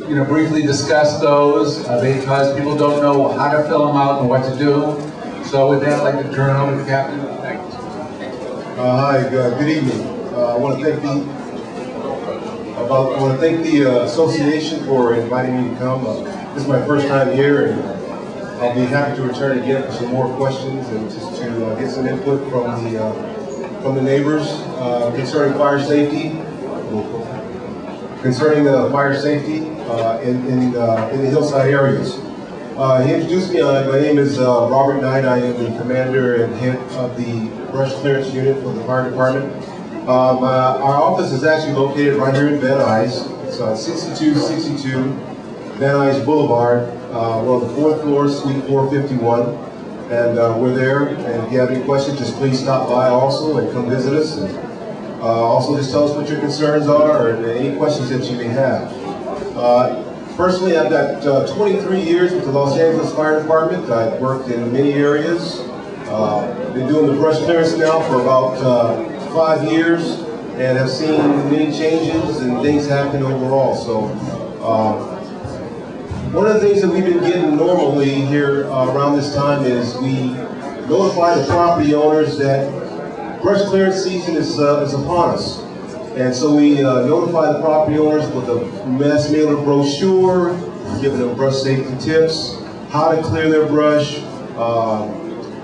briefly discuss those because people don't know how to fill them out and what to do. So with that, I'd like to turn it over to the Captain. Thanks. Hi, good evening. I want to thank the association for inviting me to come. This is my first time here, and I'll be happy to return again for some more questions and just to get some input from the neighbors concerning fire safety. In the hillside areas. He introduced me. My name is Robert Knight. I am the commander and head of the brush clearance unit for the fire department. Our office is actually located right here in Van Nuys. It's 6262 Van Nuys Boulevard. We're on the 4th floor, suite 451. And we're there. And if you have any questions, just please stop by also and come visit us. And, also, just tell us what your concerns are and any questions that you may have. Personally, I've got 23 years with the Los Angeles Fire Department. I've worked in many areas. Been doing the brush clearance now for about 5 years and have seen many changes and things happen overall. So, one of the things that we've been getting normally here around this time is we notify the property owners that brush clearance season is upon us. And so we notify the property owners with a mass mailer brochure, giving them brush safety tips, how to clear their brush,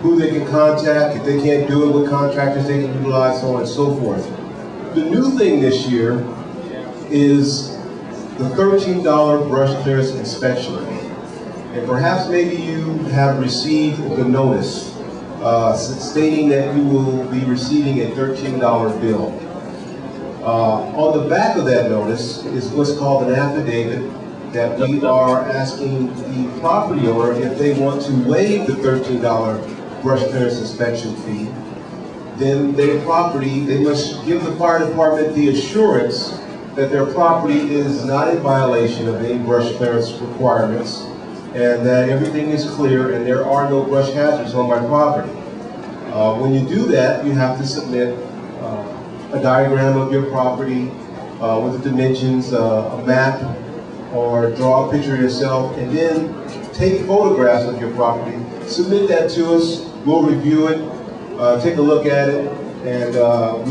who they can contact, if they can't do it, what contractors they can utilize, so on and so forth. The new thing this year is the $13 brush clearance inspection. And perhaps maybe you have received the notice stating that you will be receiving a $13 bill. On the back of that notice is what's called an affidavit that we are asking the property owner if they want to waive the $13 brush clearance inspection fee. Then they must give the fire department the assurance that their property is not in violation of any brush clearance requirements and that everything is clear and there are no brush hazards on my property. When you do that, you have to submit a diagram of your property with the dimensions, a map, or draw a picture of yourself, and then take photographs of your property, submit that to us, we'll review it, take a look at it, and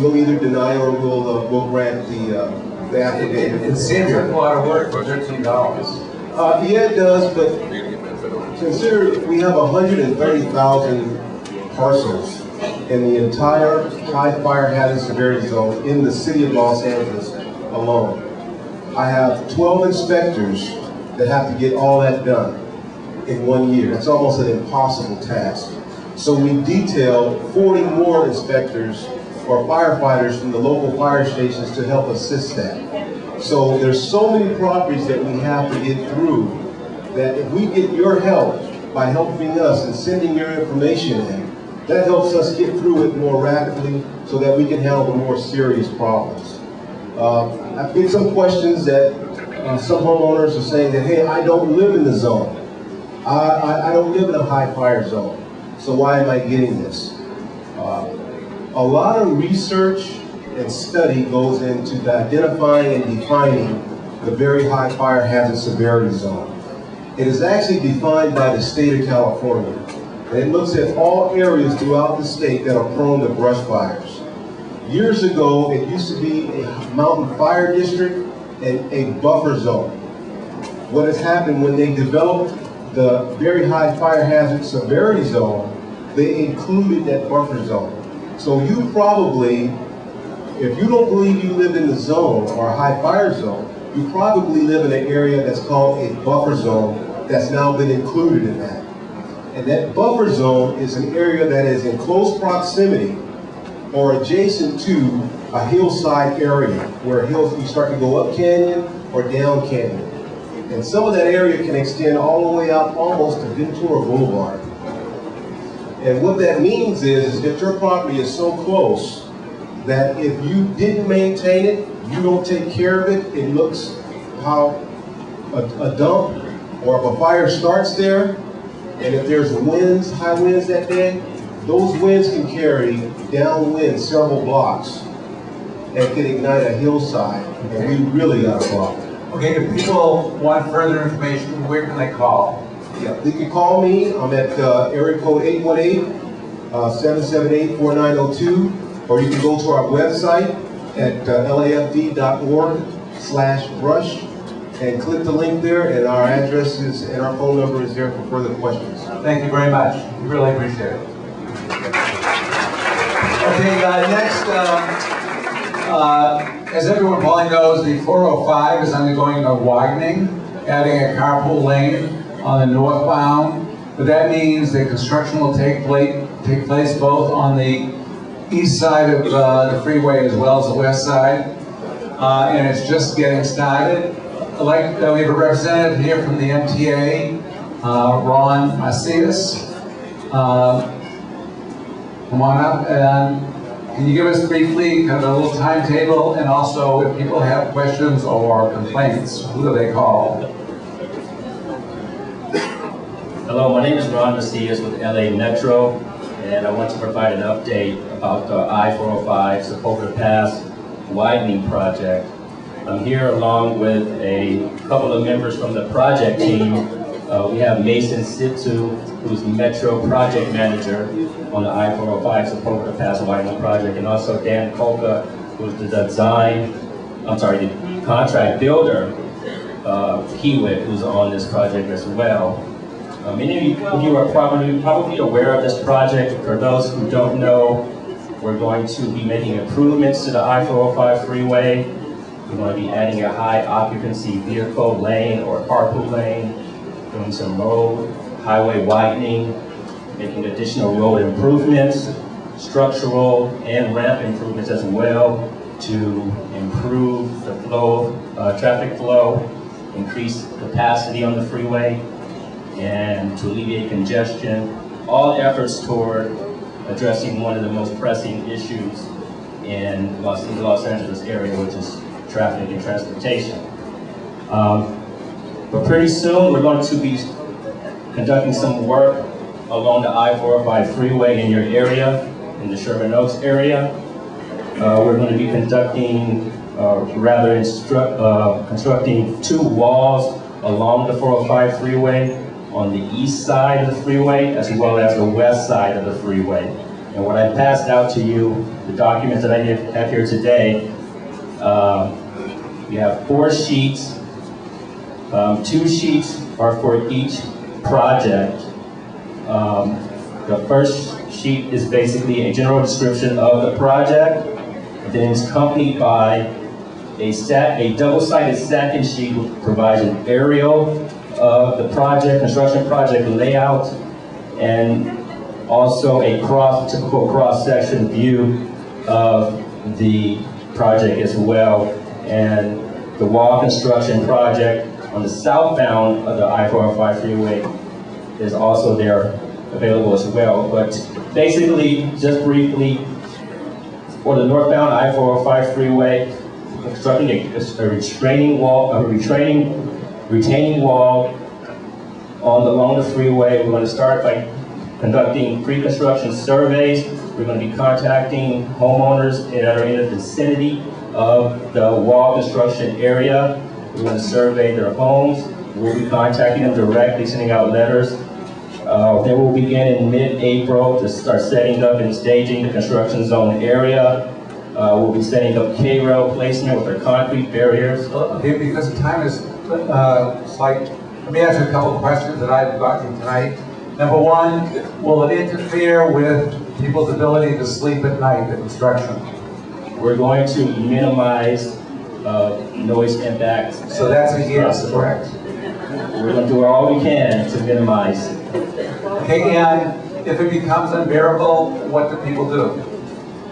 we'll either deny or we'll grant the affidavit. It seems like a lot of work for $13. Yeah, it does, but consider we have 130,000 parcels in the entire high fire hazard severity zone in the city of Los Angeles alone. I have 12 inspectors that have to get all that done in 1 year. It's almost an impossible task. So we detailed 40 more inspectors or firefighters from the local fire stations to help assist that. So there's so many properties that we have to get through that if we get your help by helping us and sending your information in, that helps us get through it more rapidly so that we can handle the more serious problems. I've get some questions that some homeowners are saying that, hey, I don't live in the zone. I don't live in a high fire zone. So why am I getting this? A lot of research and study goes into identifying and defining the very high fire hazard severity zone. It is actually defined by the state of California. It looks at all areas throughout the state that are prone to brush fires. Years ago, it used to be a mountain fire district and a buffer zone. What has happened when they developed the very high fire hazard severity zone, they included that buffer zone. So you probably, if you don't believe you live in the zone or a high fire zone, you probably live in an area that's called a buffer zone that's now been included in that. And that buffer zone is an area that is in close proximity or adjacent to a hillside area where hills, you start to go up canyon or down canyon. And some of that area can extend all the way out almost to Ventura Boulevard. And what that means is that your property is so close that if you didn't maintain it, you don't take care of it, it looks how a dump, or if a fire starts there, and if there's winds, high winds that day, those winds can carry downwind several blocks and can ignite a hillside, and we really got a problem. Okay, if people want further information, where can they call? Yeah, they can call me. I'm at area code 818-778-4902, or you can go to our website at lafd.org/brush and click the link there, and our address is and our phone number is there for further questions. Thank you very much. We really appreciate it. Okay, next, as everyone probably knows, the 405 is undergoing a widening, adding a carpool lane on the northbound. But that means the construction will take place both on the east side of the freeway as well as the west side. And it's just getting started. We have a representative here from the MTA, Ron Macias. Come on up, and can you give us briefly kind of a little timetable, and also if people have questions or complaints, who do they call? Hello, my name is Ron Macias with LA Metro, and I want to provide an update about the I-405 Soha Pass widening project. I'm here along with a couple of members from the project team. We have Mason Situ, who's Metro Project Manager on the I-405 Soha Pass widening project, and also Dan Kolka, who's the contract builder, Kiewit, who's on this project as well. Many of you are probably aware of this project. For those who don't know, we're going to be making improvements to the I-405 freeway. We're going to be adding a high occupancy vehicle lane or carpool lane, doing some road, highway widening, making additional road improvements, structural and ramp improvements as well to improve the flow, traffic flow, increase capacity on the freeway, and to alleviate congestion. All efforts toward addressing one of the most pressing issues in the Los Angeles area, which is traffic and transportation. But pretty soon we're going to be conducting some work along the I-405 freeway in your area, in the Sherman Oaks area. We're going to be conducting, constructing 2 walls along the 405 freeway on the east side of the freeway as well as the west side of the freeway. And what I passed out to you, the documents that I have here today, we have 4 sheets. 2 sheets are for each project. The first sheet is basically a general description of the project. Then it's accompanied by a double-sided second sheet which provides an aerial of the project, construction project layout, and also a typical cross-section view of the project as well. And the wall construction project on the southbound of the I-405 freeway is also there available as well. But basically, just briefly, for the northbound I-405 freeway, constructing a retaining wall along the freeway. We're going to start by conducting pre-construction surveys. We're going to be contacting homeowners that are in the vicinity of the wall construction area. We're going to survey their homes. We'll be contacting them directly, sending out letters. Then we'll begin in mid-April to start setting up and staging the construction zone area. We'll be setting up K-rail placement with our concrete barriers. Okay, because the time is slight, let me ask you a couple of questions that I've gotten tonight. Number one, will it interfere with people's ability to sleep at night, the construction? We're going to minimize noise impacts. So that's a yes, correct? We're going to do all we can to minimize. Okay, and if it becomes unbearable, what do people do?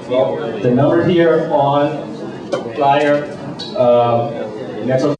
Well, the number here on the flyer, Metro